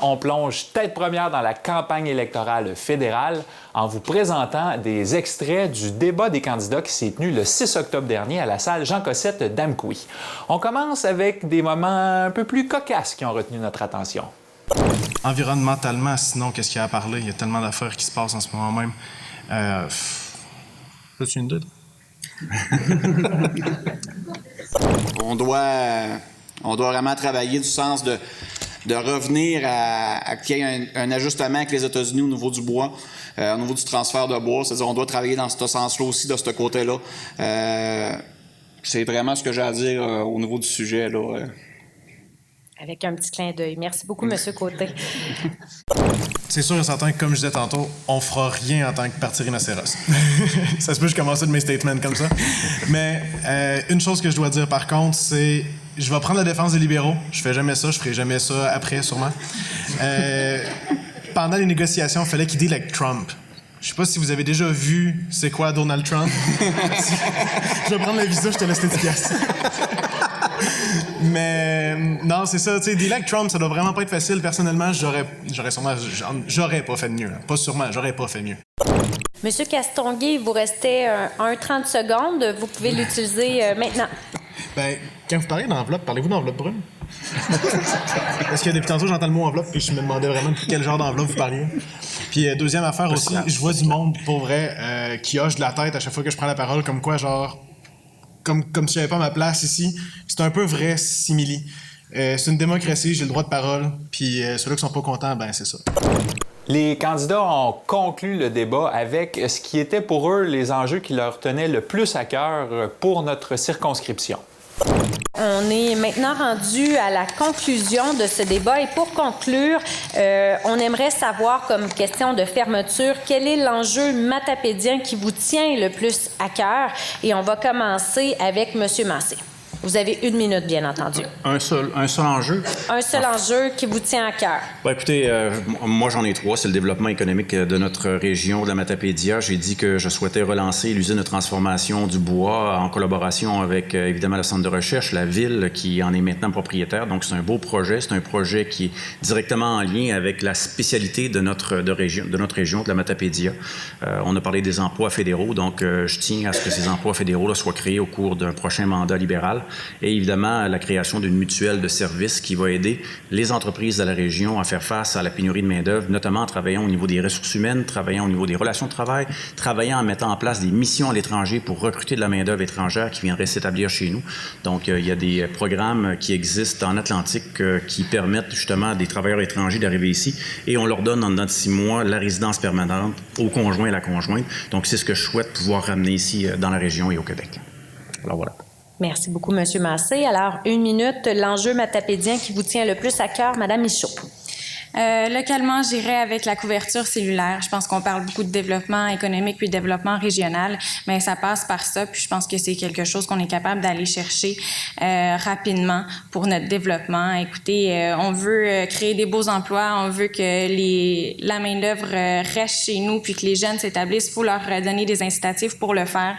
on plonge tête première dans la campagne électorale fédérale en vous présentant des extraits du débat des candidats qui s'est tenu le 6 octobre dernier à la salle Jean Cossette d'Amqui. On commence avec des moments un peu plus cocasses qui ont retenu notre attention. Environnementalement, sinon, qu'est-ce qu'il y a à parler? Il y a tellement d'affaires qui se passent en ce moment même. As-tu une idée? On doit vraiment travailler du sens de revenir à qu'il y ait un ajustement avec les États-Unis au niveau du bois, au niveau du transfert de bois. C'est-à-dire on doit travailler dans ce sens-là aussi, de ce côté-là. C'est vraiment ce que j'ai à dire au niveau du sujet, là. Avec un petit clin d'œil. Merci beaucoup, M. Côté. C'est sûr et certain que, comme je disais tantôt, on fera rien en tant que parti rhinocéros. Ça se peut que je commence de mes statements comme ça. Mais une chose que je dois dire, par contre, c'est je vais prendre la défense des libéraux. Je fais jamais ça, je ferai jamais ça après, sûrement. Pendant les négociations, il fallait qu'il deal avec Trump. Je sais pas si vous avez déjà vu c'est quoi Donald Trump. Je vais prendre le visa, je te laisse l'explication. Mais non, c'est ça, tu sais, dealer avec Trump, ça doit vraiment pas être facile. Personnellement, j'aurais pas fait mieux. Pas sûrement, j'aurais pas fait mieux. Monsieur Castonguay, il vous restait 30 secondes. Vous pouvez l'utiliser maintenant. Ben, quand vous parlez d'enveloppe, parlez-vous d'enveloppe brune? Parce que depuis tantôt, j'entends le mot enveloppe et je me demandais vraiment de quel genre d'enveloppe vous parliez. Puis deuxième affaire aussi, je vois du monde, pour vrai, qui hoche de la tête à chaque fois que je prends la parole, comme quoi, genre, comme si j'avais pas ma place ici. C'est un peu vrai simili. C'est une démocratie, j'ai le droit de parole, puis ceux-là qui sont pas contents, ben c'est ça. Les candidats ont conclu le débat avec ce qui était pour eux les enjeux qui leur tenaient le plus à cœur pour notre circonscription. On est maintenant rendu à la conclusion de ce débat et pour conclure, on aimerait savoir comme question de fermeture quel est l'enjeu matapédien qui vous tient le plus à cœur et on va commencer avec M. Massé. Vous avez 1 minute, bien entendu. Un seul enjeu? Un seul enjeu qui vous tient à cœur. Bon, écoutez, moi, j'en ai 3. C'est le développement économique de notre région de la Matapédia. J'ai dit que je souhaitais relancer l'usine de transformation du bois en collaboration avec, évidemment, le centre de recherche, la ville qui en est maintenant propriétaire. Donc, c'est un beau projet. C'est un projet qui est directement en lien avec la spécialité de notre région, de la Matapédia. On a parlé des emplois fédéraux. Donc, je tiens à ce que ces emplois fédéraux-là soient créés au cours d'un prochain mandat libéral. Et évidemment, la création d'une mutuelle de services qui va aider les entreprises de la région à faire face à la pénurie de main-d'œuvre, notamment en travaillant au niveau des ressources humaines, travaillant au niveau des relations de travail, travaillant en mettant en place des missions à l'étranger pour recruter de la main-d'œuvre étrangère qui viendrait s'établir chez nous. Donc, il y a des programmes qui existent en Atlantique qui permettent justement à des travailleurs étrangers d'arriver ici et on leur donne en dedans de 6 mois la résidence permanente au conjoint et à la conjointe. Donc, c'est ce que je souhaite pouvoir ramener ici dans la région et au Québec. Alors, voilà. Merci beaucoup, M. Massé. Alors, 1 minute, l'enjeu matapédien qui vous tient le plus à cœur, Mme Michaud. Localement, j'irais avec la couverture cellulaire. Je pense qu'on parle beaucoup de développement économique puis développement régional, mais ça passe par ça. Puis je pense que c'est quelque chose qu'on est capable d'aller chercher rapidement pour notre développement. Écoutez, on veut créer des beaux emplois, on veut que la main-d'œuvre reste chez nous puis que les jeunes s'établissent. Il faut leur donner des incitatifs pour le faire.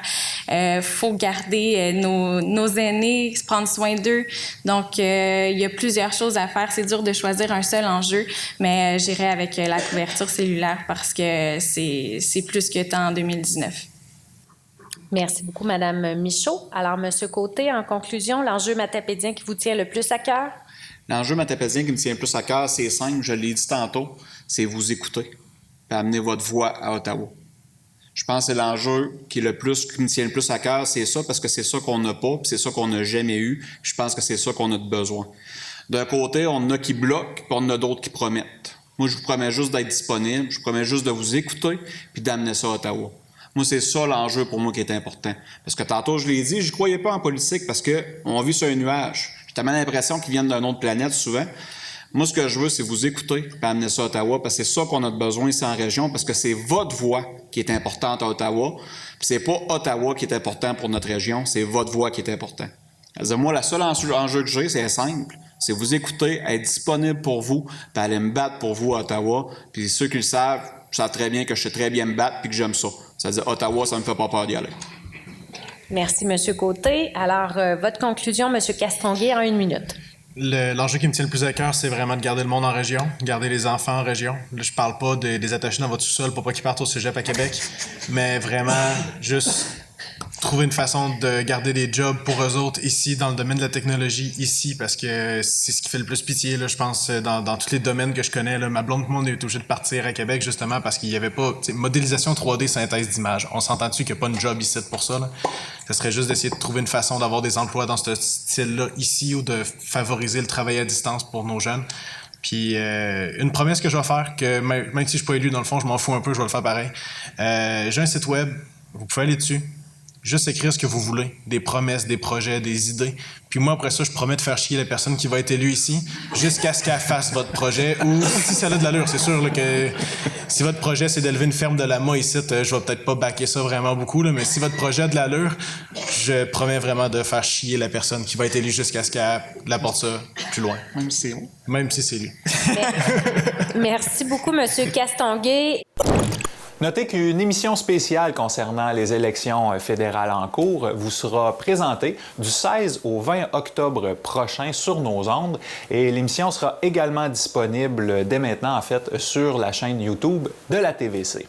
Faut garder nos aînés, prendre soin d'eux. Donc, il y a plusieurs choses à faire. C'est dur de choisir un seul enjeu. Mais j'irai avec la couverture cellulaire parce que c'est plus que temps en 2019. Merci beaucoup, Mme Michaud. Alors, M. Côté, en conclusion, l'enjeu matapédien qui vous tient le plus à cœur? L'enjeu matapédien qui me tient le plus à cœur, c'est simple, je l'ai dit tantôt, c'est vous écouter et amener votre voix à Ottawa. Je pense que c'est l'enjeu qui me tient le plus à cœur, c'est ça, parce que c'est ça qu'on n'a pas, puis c'est ça qu'on n'a jamais eu. Je pense que c'est ça qu'on a de besoin. D'un côté, on en a qui bloquent, puis on en a d'autres qui promettent. Moi, je vous promets juste d'être disponible, je vous promets juste de vous écouter, puis d'amener ça à Ottawa. Moi, c'est ça l'enjeu pour moi qui est important. Parce que tantôt, je l'ai dit, je ne croyais pas en politique parce qu'on vit sur un nuage. J'ai tellement l'impression qu'ils viennent d'une autre planète souvent. Moi, ce que je veux, c'est vous écouter puis amener ça à Ottawa parce que c'est ça qu'on a besoin ici en région parce que c'est votre voix qui est importante à Ottawa. Puis c'est pas Ottawa qui est important pour notre région, c'est votre voix qui est important. C'est-à-dire, moi, le seul enjeu que j'ai, c'est simple. C'est vous écouter, être disponible pour vous, puis aller me battre pour vous à Ottawa. Puis ceux qui le savent très bien que je sais très bien me battre puis que j'aime ça. C'est-à-dire, Ottawa, ça me fait pas peur d'y aller. Merci, M. Côté. Alors, votre conclusion, M. Castonguay, en 1 minute. L'enjeu qui me tient le plus à cœur, c'est vraiment de garder le monde en région, garder les enfants en région. Là, je parle pas des attacher dans votre sous-sol pour pas qu'ils partent au cégep à Québec, mais vraiment juste trouver une façon de garder des jobs pour eux autres ici, dans le domaine de la technologie ici, parce que c'est ce qui fait le plus pitié, là, je pense, dans tous les domaines que je connais. Là, ma blonde, tout le monde est obligé de partir à Québec, justement, parce qu'il y avait pas... Modélisation 3D, synthèse d'image. On s'entend-tu qu'il n'y a pas une job ici pour ça, là? Ça serait juste d'essayer de trouver une façon d'avoir des emplois dans ce style-là ici ou de favoriser le travail à distance pour nos jeunes. Puis une promesse que je vais faire, que même si je suis pas élu, dans le fond, je m'en fous un peu, je vais le faire pareil. J'ai un site web, vous pouvez aller dessus. Juste écrire ce que vous voulez, des promesses, des projets, des idées. Puis moi, après ça, je promets de faire chier la personne qui va être élue ici jusqu'à ce qu'elle fasse votre projet. Ou si ça a de l'allure, c'est sûr là, que si votre projet, c'est d'élever une ferme de lama ici, je vais peut-être pas backer ça vraiment beaucoup, là, mais si votre projet a de l'allure, je promets vraiment de faire chier la personne qui va être élue jusqu'à ce qu'elle apporte ça plus loin. Même si c'est bon. Même si c'est lui. Merci beaucoup, M. Castonguay. Notez qu'une émission spéciale concernant les élections fédérales en cours vous sera présentée du 16 au 20 octobre prochain sur nos ondes et l'émission sera également disponible dès maintenant, en fait, sur la chaîne YouTube de la TVC.